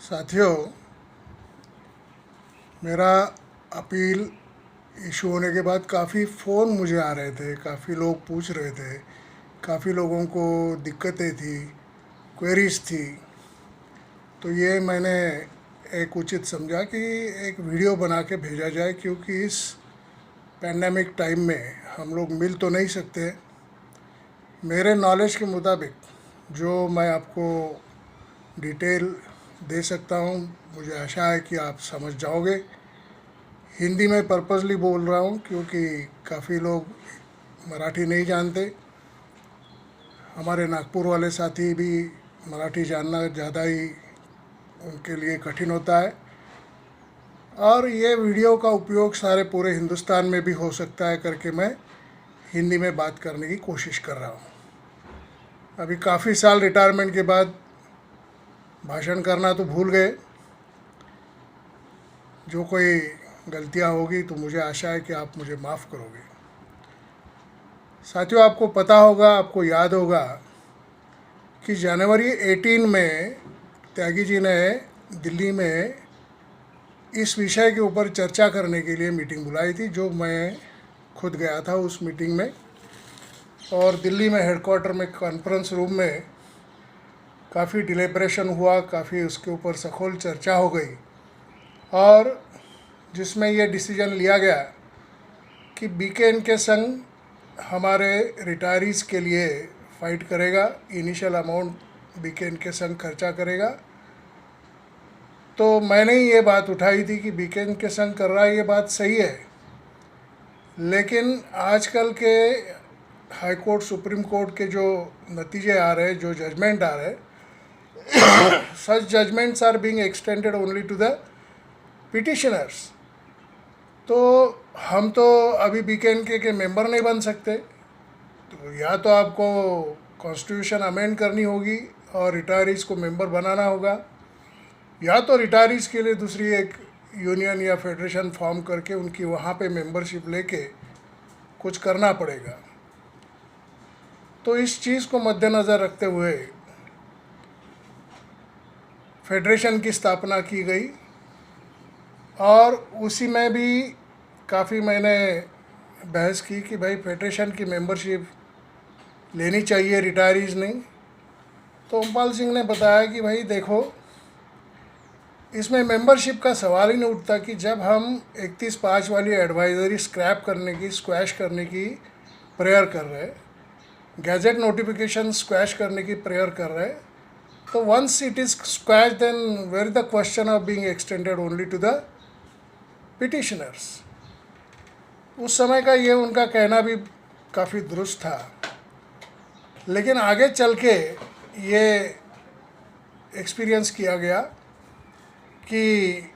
साथियों, मेरा appeal issue होने के बाद काफ़ी फ़ोन मुझे आ रहे थे, काफ़ी लोग पूछ रहे थे, काफ़ी लोगों को दिक्कतें थी, क्वेरीज थी। तो ये मैंने एक उचित समझा कि एक वीडियो बना के भेजा जाए, क्योंकि इस पैंडेमिक टाइम में हम लोग मिल तो नहीं सकते। मेरे नॉलेज के मुताबिक जो मैं आपको डिटेल दे सकता हूँ, मुझे आशा है कि आप समझ जाओगे। हिंदी में पर्पसली बोल रहा हूँ क्योंकि काफ़ी लोग मराठी नहीं जानते। हमारे नागपुर वाले साथी भी मराठी जानना ज़्यादा ही उनके लिए कठिन होता है, और ये वीडियो का उपयोग सारे पूरे हिंदुस्तान में भी हो सकता है करके मैं हिंदी में बात करने की कोशिश कर रहा हूँ। अभी काफ़ी साल रिटायरमेंट के बाद भाषण करना तो भूल गए। जो कोई गलतियाँ होगी तो मुझे आशा है कि आप मुझे माफ़ करोगे। साथियों, आपको पता होगा, आपको याद होगा कि जनवरी 18 में त्यागी जी ने दिल्ली में इस विषय के ऊपर चर्चा करने के लिए मीटिंग बुलाई थी, जो मैं खुद गया था उस मीटिंग में। और दिल्ली में हेडक्वार्टर में कॉन्फ्रेंस रूम में काफ़ी डिलिब्रेशन हुआ, काफ़ी उसके ऊपर सखोल चर्चा हो गई, और जिसमें ये डिसीजन लिया गया कि बीकेएन संघ हमारे रिटायरीज़ के लिए फ़ाइट करेगा, इनिशियल अमाउंट बीकेएन संघ खर्चा करेगा। तो मैंने ही ये बात उठाई थी कि बीकेएन संघ कर रहा है, ये बात सही है, लेकिन आजकल के हाई कोर्ट, सुप्रीम कोर्ट के जो नतीजे आ रहे हैं, जो जजमेंट आ रहे हैं, such judgments are being extended only to the petitioners. तो हम तो अभी बीकेएन के मेंबर नहीं बन सकते, तो या तो आपको कॉन्स्टिट्यूशन अमेंड करनी होगी और रिटायरीज़ को मेंबर बनाना होगा, या तो रिटायरीज़ के लिए दूसरी एक यूनियन या फेडरेशन फॉर्म करके उनकी वहाँ पे मेंबरशिप लेके कुछ करना पड़ेगा। तो इस चीज़ को मद्देनज़र रखते हुए फेडरेशन की स्थापना की गई, और उसी में भी काफ़ी मैंने बहस की कि भाई फेडरेशन की मेंबरशिप लेनी चाहिए, रिटायरीज़ नहीं। तो ओमपाल सिंह ने बताया कि भाई देखो, इसमें मेंबरशिप का सवाल ही नहीं उठता कि जब हम 31/5 वाली एडवाइजरी स्क्रैप करने की, स्क्वैश करने की प्रेयर कर रहे, गैजेट नोटिफिकेशन स्क्वैश करने की प्रेयर कर रहे, तो once it is squash then where the question of being extended only to the petitioners. उस समय का ये उनका कहना भी काफ़ी दुरुस्त था, लेकिन आगे चल के ये एक्सपीरियंस किया गया कि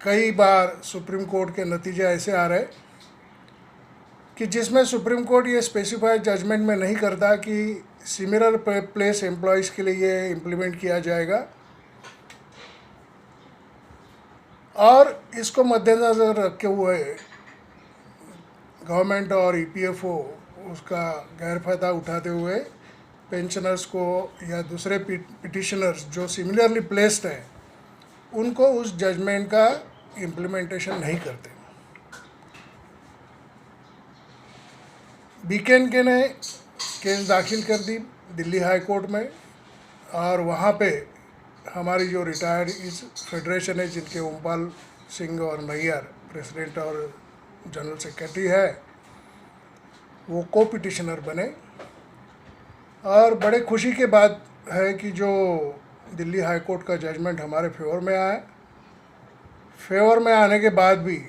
कई बार सुप्रीम कोर्ट के नतीजे ऐसे आ रहे कि जिसमें सुप्रीम कोर्ट ये स्पेसिफाइड जजमेंट में नहीं करता कि सिमिलर प्लेस एम्प्लॉयज़ के लिए ये इम्प्लीमेंट किया जाएगा, और इसको मद्देनज़र रखे हुए गवर्नमेंट और ईपीएफओ उसका गैरफायदा उठाते हुए पेंशनर्स को या दूसरे पिटिशनर्स जो सिमिलरली प्लेस्ड हैं उनको उस जजमेंट का इम्प्लीमेंटेशन नहीं करते। बीकेएन ने केस दाखिल कर दी दिल्ली हाई कोर्ट में, और वहाँ पे हमारी जो रिटायर्ड इस फेडरेशन है, जिनके ओमपाल सिंह और नैयर प्रेसिडेंट और जनरल सेक्रेटरी है, वो को पिटिशनर बने। और बड़े खुशी के बात है कि जो दिल्ली हाई कोर्ट का जजमेंट हमारे फेवर में आया, फेवर में आने के बाद भी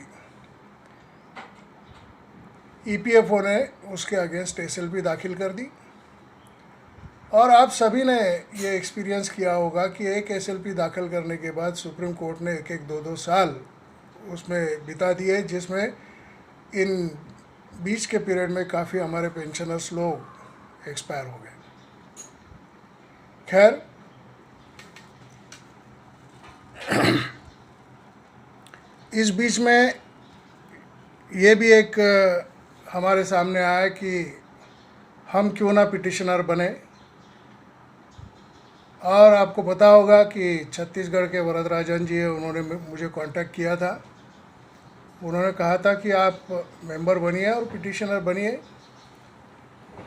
ईपीएफओ ने उसके अगेंस्ट एसएलपी दाखिल कर दी। और आप सभी ने ये एक्सपीरियंस किया होगा कि एक एसएलपी दाखिल करने के बाद सुप्रीम कोर्ट ने एक 2 साल उसमें बिता दिए, जिसमें इन बीच के पीरियड में काफ़ी हमारे पेंशनर्स लोग एक्सपायर हो गए। खैर, इस बीच में ये भी एक हमारे सामने आया कि हम क्यों ना पिटिशनर बने। और आपको पता होगा कि छत्तीसगढ़ के वरदराजन जी है, उन्होंने मुझे कांटेक्ट किया था। उन्होंने कहा था कि आप मेंबर बनिए और पिटिशनर बनिए।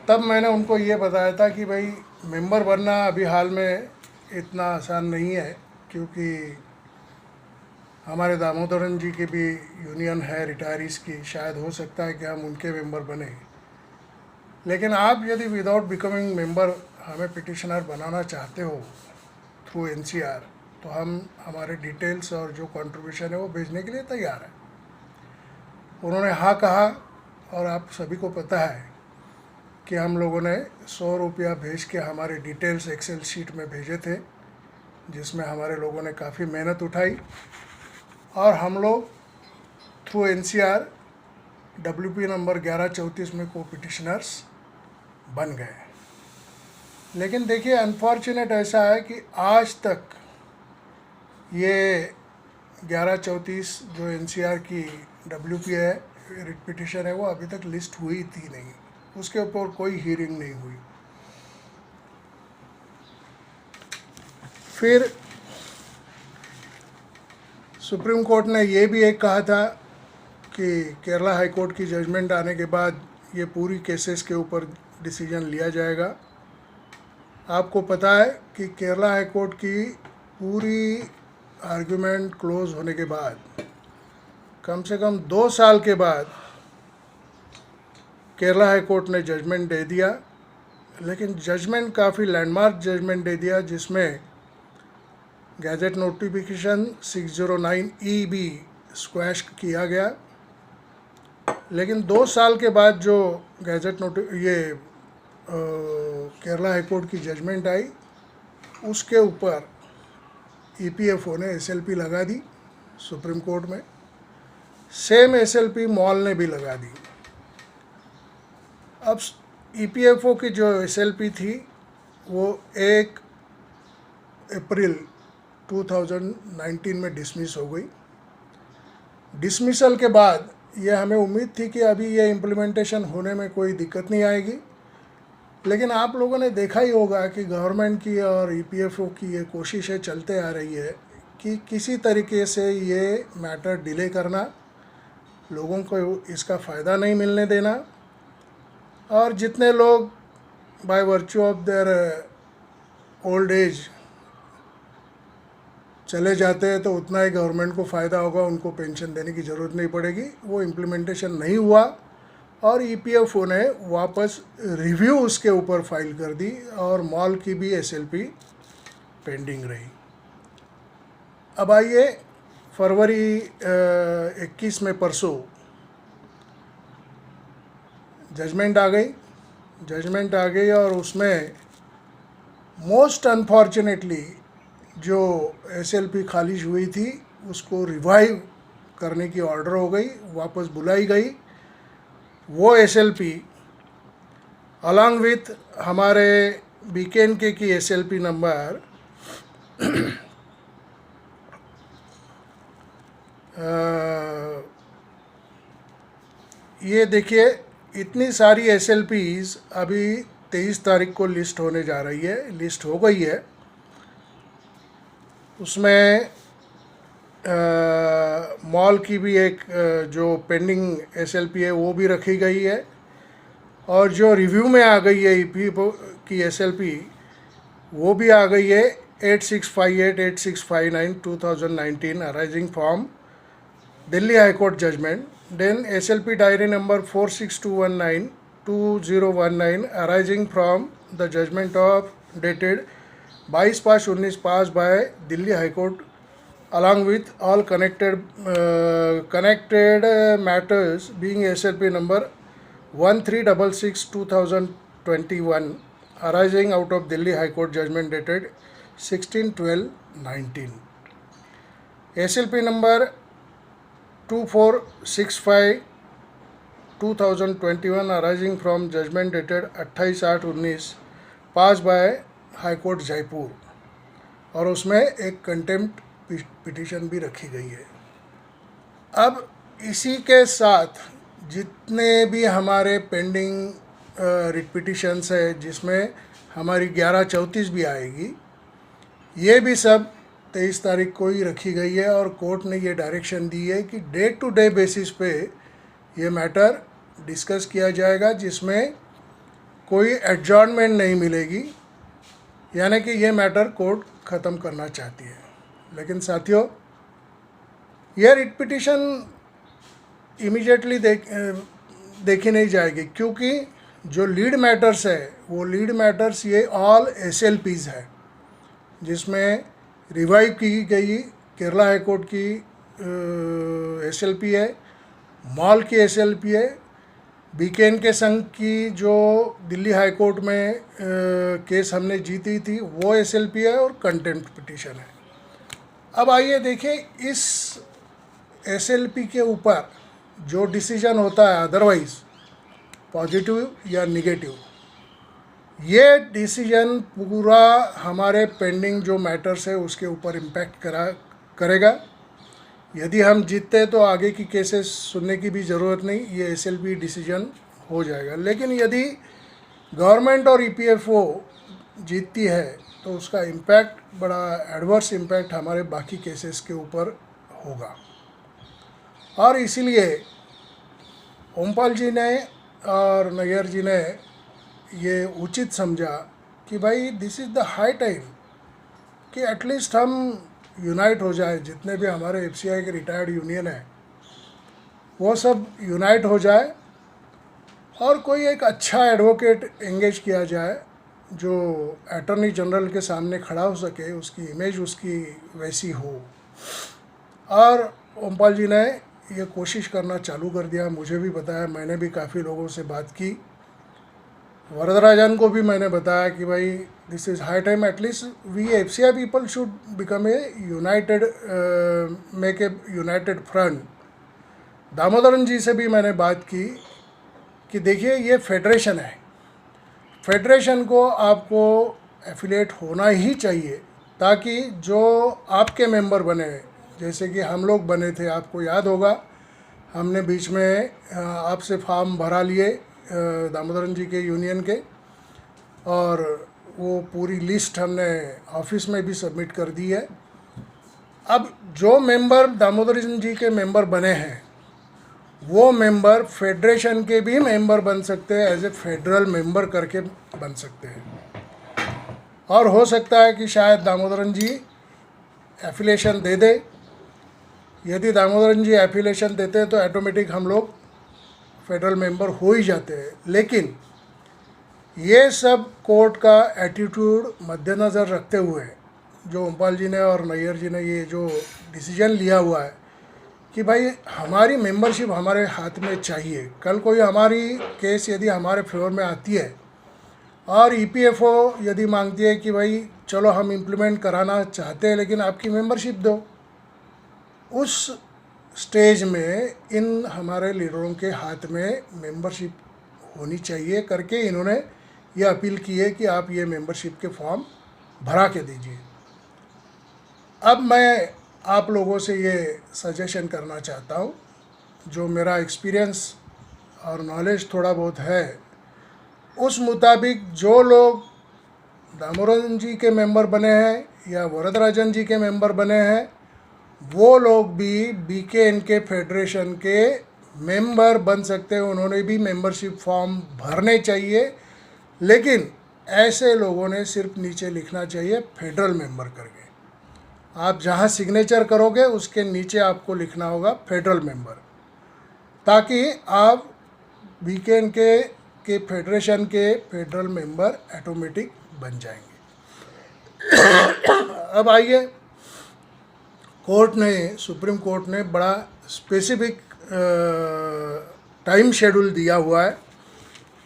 तब मैंने उनको ये बताया था कि भाई मेंबर बनना अभी हाल में इतना आसान नहीं है, क्योंकि हमारे दामोदरन जी की भी यूनियन है रिटायरीज़ की, शायद हो सकता है कि हम उनके मेंबर बने। लेकिन आप यदि विदाउट बिकमिंग मेंबर हमें पिटिशनर बनाना चाहते हो थ्रू एनसीआर, तो हम हमारे डिटेल्स और जो कंट्रीब्यूशन है वो भेजने के लिए तैयार हैं। उन्होंने हाँ कहा, और आप सभी को पता है कि हम लोगों ने 100 रुपया भेज के हमारे डिटेल्स एक्सेल शीट में भेजे थे, जिसमें हमारे लोगों ने काफ़ी मेहनत उठाई और हम लोग थ्रू एनसीआर WP नंबर 1134 में को पिटिशनर्स बन गए। लेकिन देखिए अनफॉर्चुनेट ऐसा है कि आज तक ये 1134 जो एनसीआर की WP है, रिट पिटिशन है, वो अभी तक लिस्ट हुई थी नहीं, उसके ऊपर कोई हियरिंग नहीं हुई। फिर सुप्रीम कोर्ट ने ये भी एक कहा था कि केरला हाई कोर्ट की जजमेंट आने के बाद ये पूरी केसेस के ऊपर डिसीजन लिया जाएगा। आपको पता है कि केरला हाई कोर्ट की पूरी आर्गुमेंट क्लोज होने के बाद कम से कम 2 साल के बाद केरला हाई कोर्ट ने जजमेंट दे दिया। लेकिन जजमेंट काफ़ी लैंडमार्क जजमेंट दे दिया, जिसमें गैजेट नोटिफिकेशन 609E भी स्क्वैश किया गया। लेकिन 2 साल के बाद जो गैजेट केरला हाई कोर्ट की जजमेंट आई, उसके ऊपर EPFO ने SLP लगा दी सुप्रीम कोर्ट में। सेम SLP मॉल ने भी लगा दी। अब EPFO की जो SLP थी वो 1 अप्रैल 2019 में डिसमिस हो गई। डिसमिसल के बाद ये हमें उम्मीद थी कि अभी ये इम्प्लीमेंटेशन होने में कोई दिक्कत नहीं आएगी। लेकिन आप लोगों ने देखा ही होगा कि गवर्नमेंट की और EPFO की ये कोशिशें चलते आ रही है कि किसी तरीके से ये मैटर डिले करना, लोगों को इसका फ़ायदा नहीं मिलने देना, और जितने लोग by virtue of their old age चले जाते हैं तो उतना ही गवर्नमेंट को फ़ायदा होगा, उनको पेंशन देने की ज़रूरत नहीं पड़ेगी। वो इम्प्लीमेंटेशन नहीं हुआ और EPFO ने वापस रिव्यू उसके ऊपर फाइल कर दी और मॉल की भी SLP पेंडिंग रही। अब आइए फरवरी 21 में परसों जजमेंट आ गई और उसमें मोस्ट अनफॉर्चुनेटली जो SLP खारिज हुई थी उसको रिवाइव करने की ऑर्डर हो गई, वापस बुलाई गई। वो SLP अलॉन्ग विथ हमारे BKNK की SLP नंबर ये देखिए, इतनी सारी SLPs अभी 23 तारीख को लिस्ट होने जा रही है, लिस्ट हो गई है। उसमें मॉल की भी एक जो पेंडिंग SLP है वो भी रखी गई है, और जो रिव्यू में आ गई है EPFO की SLP वो भी आ गई है 8658 8659 2019 arising from Delhi high court judgment. Then SLP diary number 46219 2019 arising from the judgment of dated 22/5/19 pass by Delhi high court along with all connected matters being SLP number 1366 2021 arising out of Delhi High Court judgment dated 16/12/19. SLP number 2465 2021 arising from judgment dated 28/8/19 passed by High Court Jaipur, और उसमें एक contempt petition भी रखी गई है। अब इसी के साथ जितने भी हमारे पेंडिंग रिट पिटिशन्स है, जिसमें हमारी 1134 भी आएगी, ये भी सब 23 तारीख को ही रखी गई है और कोर्ट ने ये डायरेक्शन दी है कि डे टू डे बेसिस पे ये मैटर डिस्कस किया जाएगा, जिसमें कोई एडजॉर्नमेंट नहीं मिलेगी, यानी कि ये मैटर कोर्ट ख़त्म करना चाहती है। लेकिन साथियों, ये रिट पिटिशन इमीडिएटली देखी नहीं जाएगी, क्योंकि जो लीड मैटर्स है वो लीड मैटर्स ये ऑल SLPs है, जिसमें रिवाइव की गई केरला हाई कोर्ट की SLP है, मॉल की SLP है, बीकेएन के संघ की जो दिल्ली हाई कोर्ट में केस हमने जीती थी वो SLP है, और कंटेम्प्ट पिटिशन है। अब आइए देखिए, इस SLP के ऊपर जो डिसीजन होता है, अदरवाइज पॉजिटिव या निगेटिव, ये डिसीजन पूरा हमारे पेंडिंग जो मैटर्स है उसके ऊपर इम्पैक्ट करेगा। यदि हम जीतते तो आगे की केसेस सुनने की भी ज़रूरत नहीं, ये SLP डिसीजन हो जाएगा। लेकिन यदि गवर्नमेंट और EPFO जीतती है तो उसका इम्पैक्ट, बड़ा एडवर्स इम्पैक्ट हमारे बाकी केसेस के ऊपर होगा। और इसीलिए ओमपाल जी ने और नैयर जी ने ये उचित समझा कि भाई this is the high time कि एटलीस्ट हम यूनाइट हो जाए, जितने भी हमारे FCI के रिटायर्ड यूनियन है वो सब यूनाइट हो जाए और कोई एक अच्छा एडवोकेट एंगेज किया जाए जो अटॉर्नी जनरल के सामने खड़ा हो सके, उसकी इमेज उसकी वैसी हो। और ओमपाल जी ने ये कोशिश करना चालू कर दिया, मुझे भी बताया, मैंने भी काफ़ी लोगों से बात की, वरदराजन को भी मैंने बताया कि भाई this is high time, at least we FCI people should become a united, make a united front. Damodaran ji से भी मैंने बात की कि देखिए ये फेडरेशन है, फेडरेशन को आपको एफिलिएट होना ही चाहिए, ताकि जो आपके मेंबर बने, जैसे कि हम लोग बने थे, आपको याद होगा हमने बीच में आपसे फॉर्म भरा लिए दामोदरन जी के यूनियन के, और वो पूरी लिस्ट हमने ऑफिस में भी सबमिट कर दी है। अब जो मेंबर दामोदरन जी के मेंबर बने हैं वो मेंबर फेडरेशन के भी मेंबर बन सकते हैं, एज ए फेडरल मेंबर करके बन सकते हैं। और हो सकता है कि शायद दामोदरन जी एफिलेशन दे दे। यदि दामोदरन जी एफिलेशन देते तो ऑटोमेटिक हम लोग फेडरल मेंबर हो ही जाते हैं। लेकिन ये सब कोर्ट का एटीट्यूड मद्देनज़र रखते हुए जो ओमपाल जी ने और नैयर जी ने ये जो डिसीजन लिया हुआ है कि भाई हमारी मेंबरशिप हमारे हाथ में चाहिए। कल कोई हमारी केस यदि हमारे फेवर में आती है और EPFO यदि मांगती है कि भाई चलो हम इम्प्लीमेंट कराना चाहते हैं लेकिन आपकी मेंबरशिप दो, उस स्टेज में इन हमारे लीडरों के हाथ में मेंबरशिप होनी चाहिए करके इन्होंने ये अपील की है कि आप ये मेंबरशिप के फॉर्म भरा के दीजिए। अब मैं आप लोगों से ये सजेशन करना चाहता हूँ, जो मेरा एक्सपीरियंस और नॉलेज थोड़ा बहुत है उस मुताबिक जो लोग दामोदरन जी के मेंबर बने हैं या वरदराजन जी के मेंबर बने हैं वो लोग भी BKN के फेडरेशन के मेंबर बन सकते हैं। उन्होंने भी मेंबरशिप फॉर्म भरने चाहिए, लेकिन ऐसे लोगों ने सिर्फ नीचे लिखना चाहिए फेडरल मेंबर करके। आप जहां सिग्नेचर करोगे उसके नीचे आपको लिखना होगा फेडरल मेंबर, ताकि आप BKN के फेडरेशन के फेडरल मेंबर ऑटोमेटिक बन जाएंगे। अब आइए, कोर्ट ने, सुप्रीम कोर्ट ने बड़ा स्पेसिफिक टाइम शेड्यूल दिया हुआ है,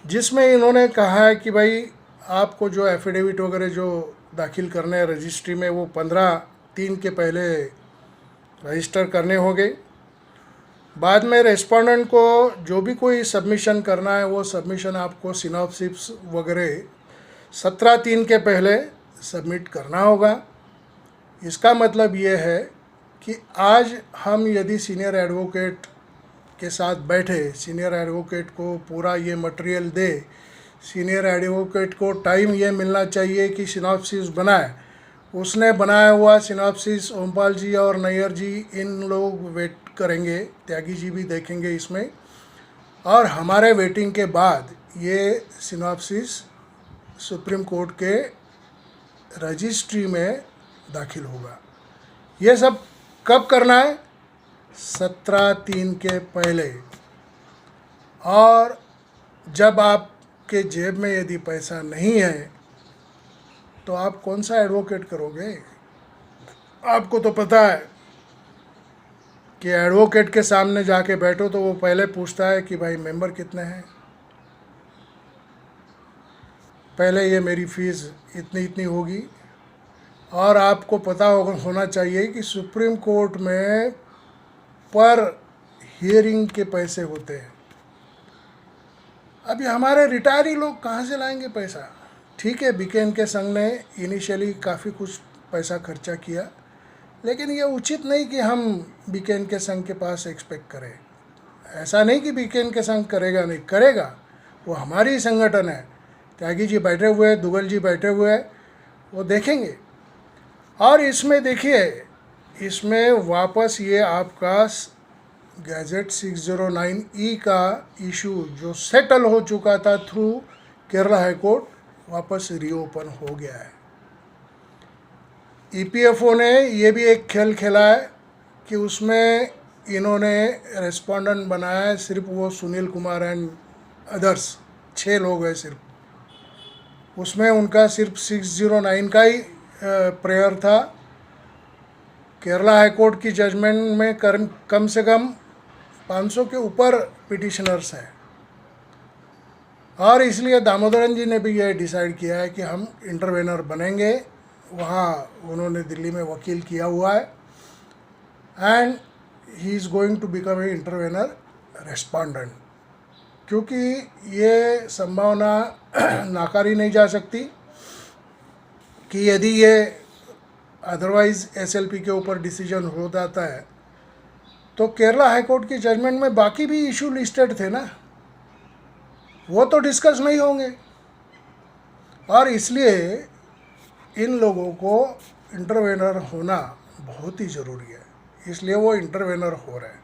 जिसमें इन्होंने कहा है कि भाई आपको जो एफिडेविट वगैरह जो दाखिल करने हैं रजिस्ट्री में वो 15/3 के पहले रजिस्टर करने होंगे। बाद में रेस्पोंडेंट को जो भी कोई सबमिशन करना है वो सबमिशन आपको सिनॉप्सिस वगैरह 17/3 के पहले सबमिट करना होगा। इसका मतलब ये है कि आज हम यदि सीनियर एडवोकेट के साथ बैठे, सीनियर एडवोकेट को पूरा ये मटेरियल दे, सीनियर एडवोकेट को टाइम ये मिलना चाहिए कि सिनॉप्सिस बनाए, उसने बनाया हुआ सिनॉप्सिस ओमपाल जी और नैयर जी इन लोग वेट करेंगे, त्यागी जी भी देखेंगे इसमें, और हमारे वेटिंग के बाद ये सिनॉप्सिस सुप्रीम कोर्ट के रजिस्ट्री में दाखिल होगा। ये सब कब करना है? 17/3 के पहले। और जब आपके जेब में यदि पैसा नहीं है तो आप कौन सा एडवोकेट करोगे? आपको तो पता है कि एडवोकेट के सामने जाके बैठो तो वो पहले पूछता है कि भाई मेंबर कितने हैं, पहले ये मेरी फ़ीस इतनी इतनी होगी। और आपको पता होना चाहिए कि सुप्रीम कोर्ट में पर हियरिंग के पैसे होते हैं। अभी हमारे रिटायरी लोग कहाँ से लाएंगे पैसा? ठीक है, बीकेएन के संघ ने इनिशियली काफ़ी कुछ पैसा खर्चा किया, लेकिन ये उचित नहीं कि हम बीकेएन के संघ के पास एक्सपेक्ट करें। ऐसा नहीं कि बीकेएन के संघ करेगा, नहीं करेगा, वो हमारी संगठन है। त्यागी जी बैठे हुए हैं, दुगल जी बैठे हुए हैं, वो देखेंगे। और इसमें देखिए, इसमें वापस ये आपका गैजेट 609E का इशू जो सेटल हो चुका था थ्रू केरला हाई कोर्ट, वापस रीओपन हो गया है। ईपीएफओ ने ये भी एक खेल खेला है कि उसमें इन्होंने रेस्पोंडेंट बनाया है सिर्फ वो सुनील कुमार एंड अदर्स, 6 लोग हैं सिर्फ। उसमें उनका सिर्फ 609 का ही प्रेयर था। केरला हाई कोर्ट की जजमेंट में कम से कम 500 के ऊपर पिटिशनर्स हैं, और इसलिए दामोदरन जी ने भी ये डिसाइड किया है कि हम इंटरवेनर बनेंगे। वहाँ उन्होंने दिल्ली में वकील किया हुआ है, and he is going to become a intervener respondent, क्योंकि ये संभावना नाकारी नहीं जा सकती कि यदि ये अदरवाइज़ एसएलपी के ऊपर डिसीजन हो जाता है तो केरला हाई कोर्ट की जजमेंट में बाकी भी इशू लिस्टेड थे ना, वो तो डिस्कस नहीं होंगे। और इसलिए इन लोगों को इंटरवेनर होना बहुत ही ज़रूरी है, इसलिए वो इंटरवेनर हो रहे हैं।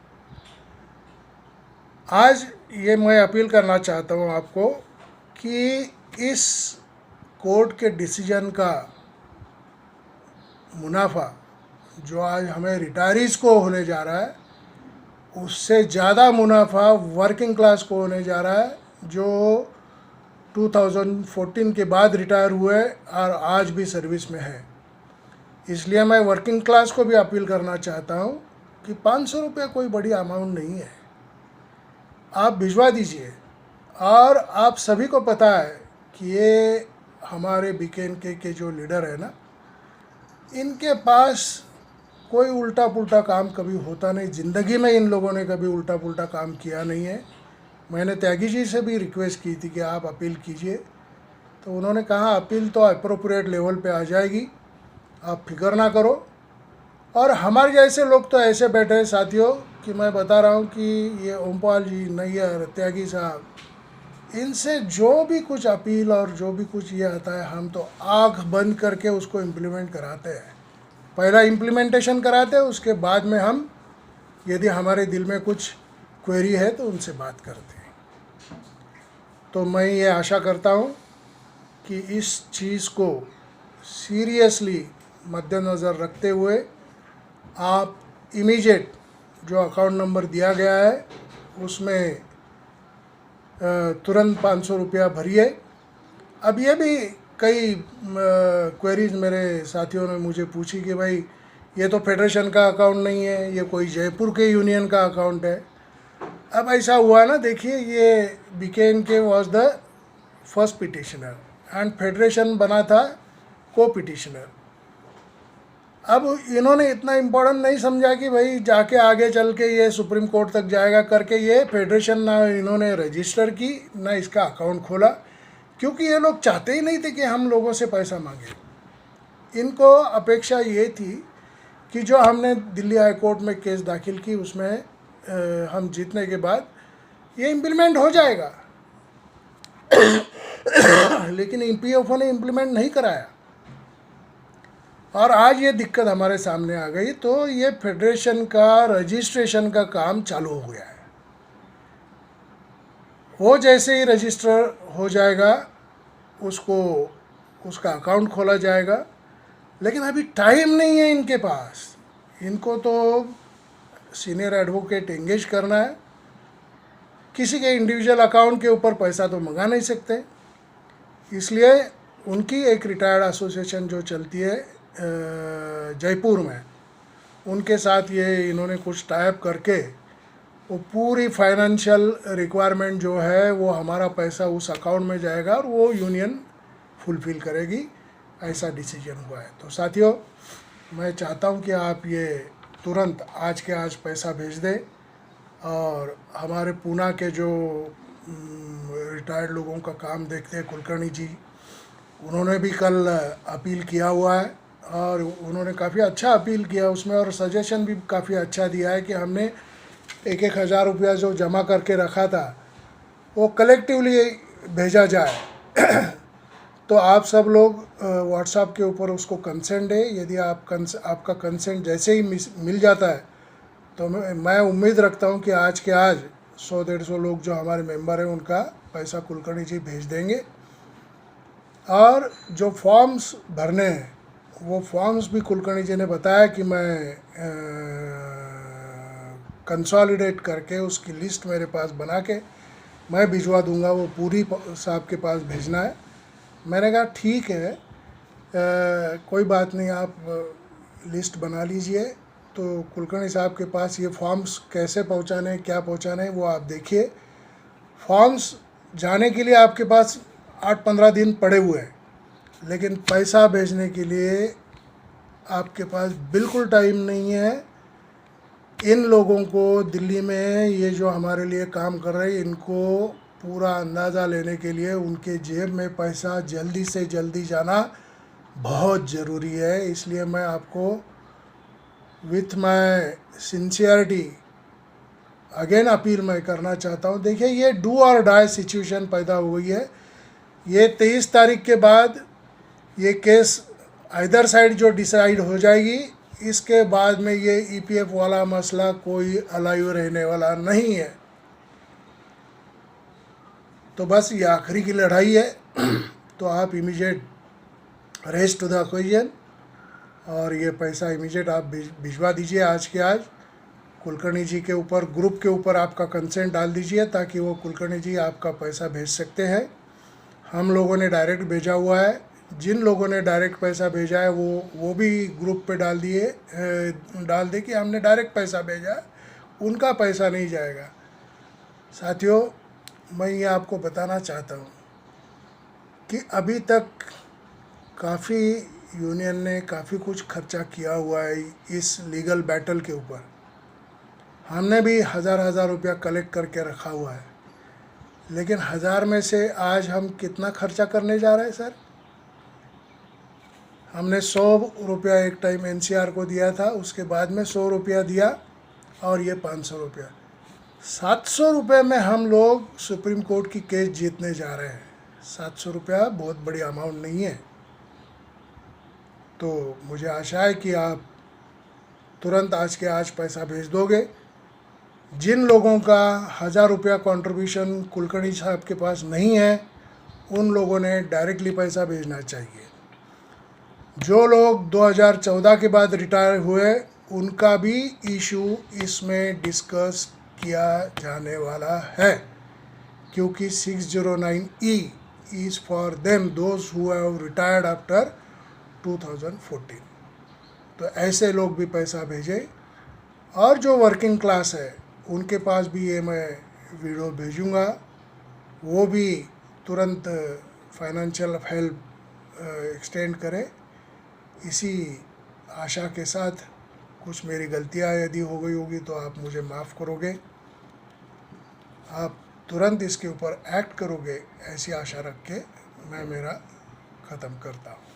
आज ये मैं अपील करना चाहता हूँ आपको कि इस कोर्ट के डिसीजन का मुनाफा जो आज हमें रिटायरीज़ को होने जा रहा है, उससे ज़्यादा मुनाफा वर्किंग क्लास को होने जा रहा है, जो 2014 के बाद रिटायर हुए और आज भी सर्विस में है। इसलिए मैं वर्किंग क्लास को भी अपील करना चाहता हूँ कि 500 रुपये कोई बड़ी अमाउंट नहीं है, आप भिजवा दीजिए। और आप सभी को पता है कि ये हमारे बीकेएन के जो लीडर है ना, इनके पास कोई उल्टा पुल्टा काम कभी होता नहीं। ज़िंदगी में इन लोगों ने कभी उल्टा पुल्टा काम किया नहीं है। मैंने त्यागी जी से भी रिक्वेस्ट की थी कि आप अपील कीजिए, तो उन्होंने कहा अपील तो अप्रोप्रिएट लेवल पे आ जाएगी, आप फिक्र ना करो। और हमारे जैसे लोग तो ऐसे बैठे हैं साथियों कि मैं बता रहा हूँ कि ये ओमपाल जी, नैयर, त्यागी साहब, इनसे जो भी कुछ अपील और जो भी कुछ ये आता है, हम तो आँख बंद करके उसको इम्प्लीमेंट कराते हैं। पहला इम्प्लीमेंटेशन कराते हैं, उसके बाद में हम यदि हमारे दिल में कुछ क्वेरी है तो उनसे बात करते हैं। तो मैं ये आशा करता हूँ कि इस चीज़ को सीरियसली मद्देनज़र रखते हुए आप इमीडिएट जो अकाउंट नंबर दिया गया है उसमें तुरंत 500 रुपया भरिए। अब ये भी कई क्वेरीज मेरे साथियों ने मुझे पूछी कि भाई ये तो फेडरेशन का अकाउंट नहीं है, ये कोई जयपुर के यूनियन का अकाउंट है। अब ऐसा हुआ ना, देखिए ये बीकेएन के was the first petitioner and federation बना था को पिटिशनर। अब इन्होंने इतना इम्पोर्टेंट नहीं समझा कि भाई जाके आगे चल के ये सुप्रीम कोर्ट तक जाएगा करके ये फेडरेशन ना इन्होंने रजिस्टर की ना इसका अकाउंट खोला, क्योंकि ये लोग चाहते ही नहीं थे कि हम लोगों से पैसा मांगे। इनको अपेक्षा ये थी कि जो हमने दिल्ली हाई कोर्ट में केस दाखिल की उसमें हम जीतने के बाद ये इम्प्लीमेंट हो जाएगा। लेकिन ईपीएफओ ने इम्प्लीमेंट नहीं कराया। और आज ये दिक्कत हमारे सामने आ गई, तो ये फेडरेशन का रजिस्ट्रेशन का काम चालू हो गया है। वो जैसे ही रजिस्टर हो जाएगा उसको उसका अकाउंट खोला जाएगा, लेकिन अभी टाइम नहीं है इनके पास। इनको तो सीनियर एडवोकेट एंगेज करना है, किसी के इंडिविजुअल अकाउंट के ऊपर पैसा तो मंगा नहीं सकते। इसलिए उनकी एक रिटायर्ड एसोसिएशन जो चलती है जयपुर में, उनके साथ ये इन्होंने कुछ टाइप करके वो पूरी फाइनेंशियल रिक्वायरमेंट जो है वो हमारा पैसा उस अकाउंट में जाएगा और वो यूनियन फुलफ़िल करेगी, ऐसा डिसीजन हुआ है। तो साथियों, मैं चाहता हूँ कि आप ये तुरंत आज के आज पैसा भेज दें। और हमारे पूना के जो रिटायर्ड लोगों का काम देखते हैं, कुलकर्णी जी, उन्होंने भी कल अपील किया हुआ है और उन्होंने काफ़ी अच्छा अपील किया उसमें, और सजेशन भी काफ़ी अच्छा दिया है कि हमने 1,000 रुपया जो जमा करके रखा था वो कलेक्टिवली भेजा जाए। तो आप सब लोग व्हाट्सएप के ऊपर उसको कंसेंट दें। यदि आपका कंसेंट जैसे ही मिल जाता है तो मैं उम्मीद रखता हूँ कि आज के आज 100-150 लोग जो हमारे मेंबर हैं उनका पैसा कुलकर्णी जी भेज देंगे। और जो फॉर्म्स भरने हैं वो फॉर्म्स भी कुलकर्णी जी ने बताया कि मैं कंसोलिडेट करके उसकी लिस्ट मेरे पास बना के मैं भिजवा दूंगा, वो पूरी साहब के पास भेजना है। मैंने कहा ठीक है, कोई बात नहीं, आप लिस्ट बना लीजिए। तो कुलकर्णी साहब के पास ये फॉर्म्स कैसे पहुंचाने, क्या पहुंचाने, वो आप देखिए। फॉर्म्स जाने के लिए आपके पास 8-15 दिन पड़े हुए हैं, लेकिन पैसा भेजने के लिए आपके पास बिल्कुल टाइम नहीं है। इन लोगों को दिल्ली में ये जो हमारे लिए काम कर रहे हैं, इनको पूरा अंदाज़ा लेने के लिए उनके जेब में पैसा जल्दी से जल्दी जाना बहुत ज़रूरी है। इसलिए मैं आपको with my sincerity again appeal मैं करना चाहता हूँ। देखिए, ये डू और डाई सिचुएशन पैदा हुई है। ये 23 तारीख के बाद ये केस आइदर साइड जो डिसाइड हो जाएगी, इसके बाद में ये ईपीएफ वाला मसला कोई अलाइव रहने वाला नहीं है। तो बस ये आखिरी की लड़ाई है। तो आप immediate rest to the occasion और ये पैसा इमीडिएट आप भिजवा दीजिए आज के आज। कुलकर्णी जी के ऊपर, ग्रुप के ऊपर आपका कंसेंट डाल दीजिए ताकि वो कुलकर्णी जी आपका पैसा भेज सकते हैं। हम लोगों ने डायरेक्ट भेजा हुआ है। जिन लोगों ने डायरेक्ट पैसा भेजा है वो भी ग्रुप पे डाल दे कि हमने डायरेक्ट पैसा भेजा है, उनका पैसा नहीं जाएगा। साथियों, मैं ये आपको बताना चाहता हूँ कि अभी तक काफ़ी यूनियन ने काफ़ी कुछ खर्चा किया हुआ है इस लीगल बैटल के ऊपर। हमने भी हज़ार रुपया कलेक्ट करके रखा हुआ है, लेकिन 1000 में से आज हम कितना खर्चा करने जा रहे हैं सर? हमने 100 रुपया एक टाइम एनसीआर को दिया था, उसके बाद में 100 रुपया दिया और ये 500 रुपया, 700 रुपये में हम लोग सुप्रीम कोर्ट की केस जीतने जा रहे हैं। 700 रुपया बहुत बड़ी अमाउंट नहीं है। तो मुझे आशा है कि आप तुरंत आज के आज पैसा भेज दोगे। जिन लोगों का 1000 रुपया कंट्रीब्यूशन कुलकर्णी साहब के पास नहीं है, उन लोगों ने डायरेक्टली पैसा भेजना चाहिए। जो लोग 2014 के बाद रिटायर हुए, उनका भी इशू इसमें डिस्कस किया जाने वाला है, क्योंकि 609E is for them those who have retired after 2014। तो ऐसे लोग भी पैसा भेजें। और जो वर्किंग क्लास है उनके पास भी ये मैं वीडियो भेजूँगा, वो भी तुरंत फाइनेंशियल हेल्प एक्सटेंड करें। इसी आशा के साथ, कुछ मेरी गलतियाँ यदि हो गई होगी तो आप मुझे माफ़ करोगे, आप तुरंत इसके ऊपर एक्ट करोगे, ऐसी आशा रख के मैं मेरा ख़त्म करता हूँ।